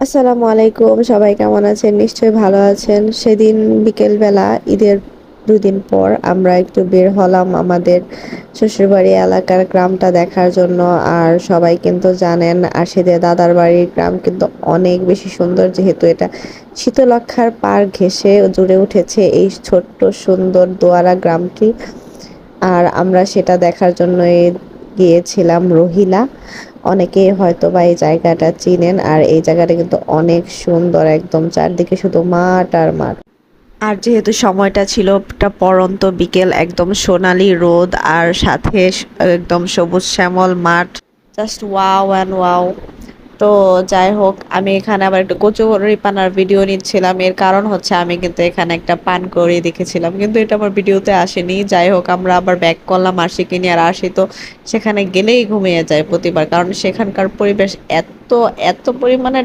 আসসালামু আলাইকুম, সবাই কেমন আছেন? নিশ্চয়ই ভালো আছেন। সেদিন বিকেলবেলা ঈদের ২ দিন পর আমরা একটু বের হলাম আমাদের শ্বশুরবাড়ি এলাকার গ্রামটা দেখার জন্য। আর সবাই কিন্তু জানেন আরশিদের দাদার বাড়ির গ্রাম কিন্তু অনেক বেশি সুন্দর, যেহেতু এটা শীতলক্ষ্যার পাড় ঘেঁষে জুড়ে উঠেছে এই ছোট্ট সুন্দর দোয়ারা গ্রামটি। আর আমরা সেটা দেখার জন্যই গিয়েছিলাম রহিলা। অনেকেই হয়তোবা এই জায়গাটা চিনেন। আর এই জায়গাটা কিন্তু অনেক সুন্দর, একদম চারদিকে শুধু মাঠ আর মাঠ। আর যেহেতু সময়টা ছিল একটা পড়ন্ত বিকেল, একদম সোনালি রোদ আর সাথে একদম সবুজ শ্যামল মাঠ, জাস্ট ওয়াও অ্যান্ড ওয়াও। তো যাই হোক, আমি এখানে আবার একটু কচুরিপানার ভিডিও নিচ্ছিলাম। এর কারণ হচ্ছে আমি কিন্তু এখানে একটা পানকৌড়ি দেখেছিলাম, কিন্তু এটা আমার ভিডিওতে আসেনি। যাই হোক, আমরা আবার ব্যাক করলাম আরশিকে নিয়ে। আর আরশি তো সেখানে গেলেই ঘুমিয়ে যায় প্রতিবার, কারণ সেখানকার পরিবেশ এত এত পরিমাণে